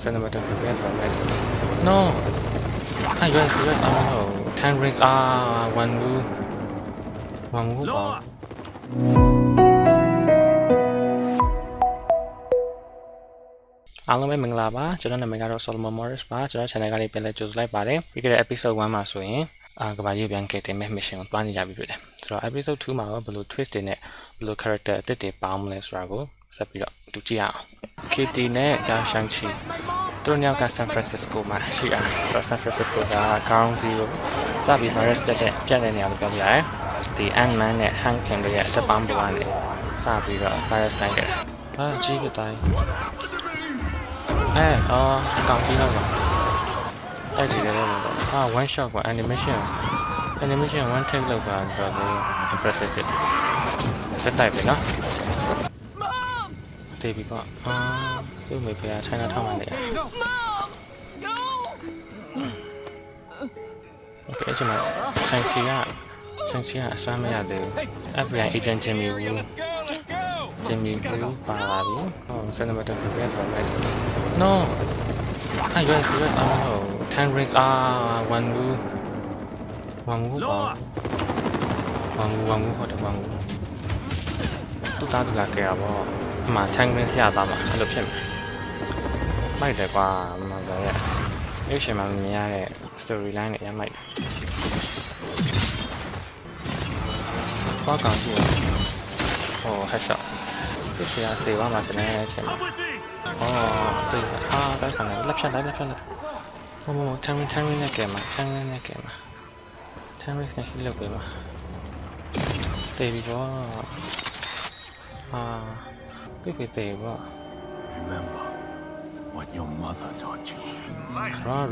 send them to prepare for it. No. US. Oh, 10 rings. One move.အားလုံးပဲမင်္ဂလာပါကျွန်တော်နာမည်ကတော့ Solomon Morris ပါကျွန်တော် channel ကနေပြန်လဲကြိုဆိုလိုက်ပါတယ်ပြီးခဲ့တဲ့ episode 1မှာဆိုရင်ကဘာကြီးပြန်ကဲတင်မဲ့ mission ကိုတွားနေကြပြီဖြစ်တယ်ဆိုတော့ episode 2မှာတော့ဘယ်လို twist တွေနဲ့ဘယ်လို character အသစ်တွေပေါင်းမလဲဆိုတာကိုဆက်ပြီးတော့တူကြည့်ရအောင် Kitty နဲ့ Shang-Chi သူတို့ညောက်က San Francisco မှာရှိတာဆိုတော့ San Francisco က Ground Zero စပြီး virus ပြတ်တဲ့နေရာလို့ပြောပြရတယ်ဒီ Ant-Man နဲ့ Hank Pym တို့ရဲ့အသက်ပေါင်းပေါ်ကနေစပြီးတော့ virus နိုင်တယ်ကြီးကတိုင်းကောင်းကြီးတော့တိုက်တယ်လည်းone shot က animation one take လောက်ပါတော့ impressive ဖြစ်တယ်တိုက်ပဲနော်တေးပြီးတော့သူ့မိဖေက China ထောက်မှနေတယ် Okay ကျွန်တော် Shang-Chi ကအစွမ်းမရသေးဘူး FBI agent Jimmy Woo ပါလာပြီ send them to prepare for it. No. US. Oh, 10 rings. One move. One move. ဟုတ်တယ် one move. သူသားသူလာကြရပါဘောအမှ10 rings ရသားမှာအဲ့လိုဖြစ်မယ်မိုက်တယ်ကွာမမကရဲ့အဲ့ရှင်မှာမြင်ရတဲ့ storyline တွေရမိုက်ဘာကောင်ကြည့်headshot ဒီဆရာသေပါမှာတနေ့အချိန်မှာ对တိုက်ခါနေလက်ဖြတ်လိုက်10 နဲ့ကဲမှာ10နဲ့လောက်ပဲမှာတေးပြီးတော့ပြေတေးပါ Remember what your mother taught you.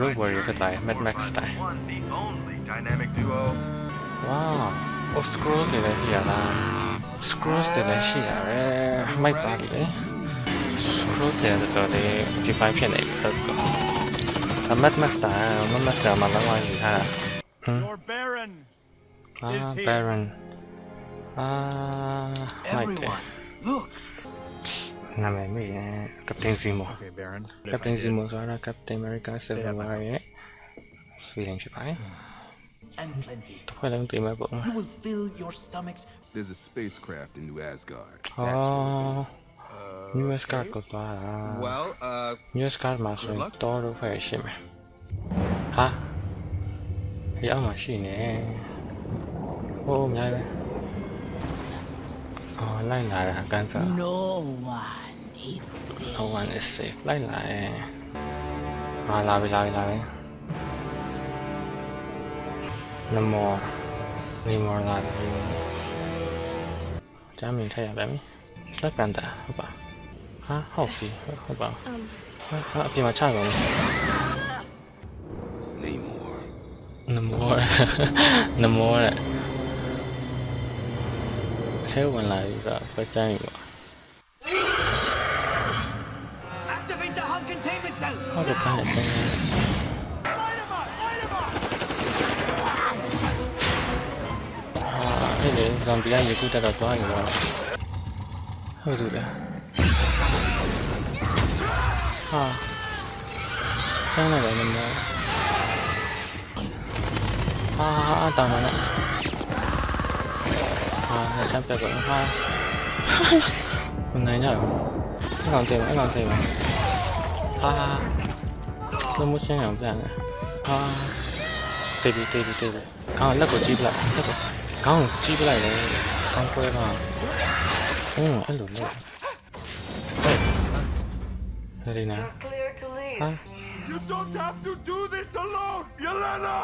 Road Warrior ဖြစ်လာ Mad Max style The only dynamic duo. Wow scrolls တွေလည်းရှိရလား scrolls တွေလည်းရှိရတယ်မိုက်ပါလေ scrolls တွေတော့လေ divide ဖြစ်နေပြီဟုတ်ကော Mad Max style မှာလည်းဝိုင်းယူထားတာ Your Baron is here. Baron မိုက်တယ် Everyone, look. နာမည်မေးရင် Captain Zemo Okay, Baron. Captain Zemo ဆိုတာ Captain America Civil War ရဲ့ feeling ဖြစ်ပါတယ် And plenty. တစ်ခွက်လုံးတင်မဲ့ပုံ You will fill your stomachs. There's a spacecraft in New Asgard. New Asgard ကိုသွားတာ Well, New Asgard မှာဆိုရင်တော်တော့ဖွဲ့ရှိမယ်ဟာဒီအောက်မှာရှိနေအများကြီးလိုက်လာတာကန်စား No one is safe. No one is safe လိုက်လာလာပြီNamor လာပြီဂျမ်းမင်ထည့်ရပါမယ်လက်ကန်တာဟုတ်ပါဟုတ်ကြီးဟုတ်ပါအပြင်မှာချကုန် Namor အထဲဝင်လာပြီဆိုတော့ဖက်တန်းပြီပေါ့ Activate the Hulk containment cell. ဟုတ်ကဲ့ပါတယ်အဲ့ဒီဇွန်ဘီကရေကူးတက်တော့သွားပြီပေါ့ဟုတ်တယ်ကျန်းလာတယ်နမောတောင်းလာနဲ့ဆက်ပြတော့ဘယ်နိုင်ရအောင်အကောင်တေးပါလုံးမချင်းအောင်ပြန်တေးပြီခေါင်းလက်ကိုကြည့်ပလိုက်ခေါင်းကြည့်ပလိုက်လေခေါင်းခွဲပါအဲ့လိုလေဟဲ့နေ Clear to leave. You don't have to do this alone, Yelena.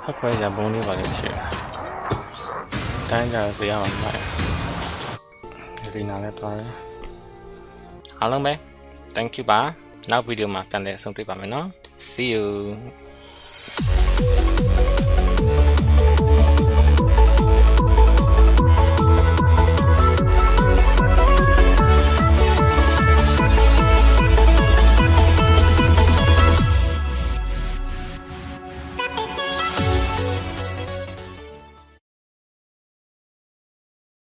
ဖက်ခွဲကြဘုံလေးပါလေရှိတိုင်းကြပြရအောင်ပါဒီနာလည်းသွားတယ်အားလုံးပဲ thank you ပါနောက်ဗီဒီယိုမှာပြန်လည်ဆုံတွေ့ပါမယ်နော် see you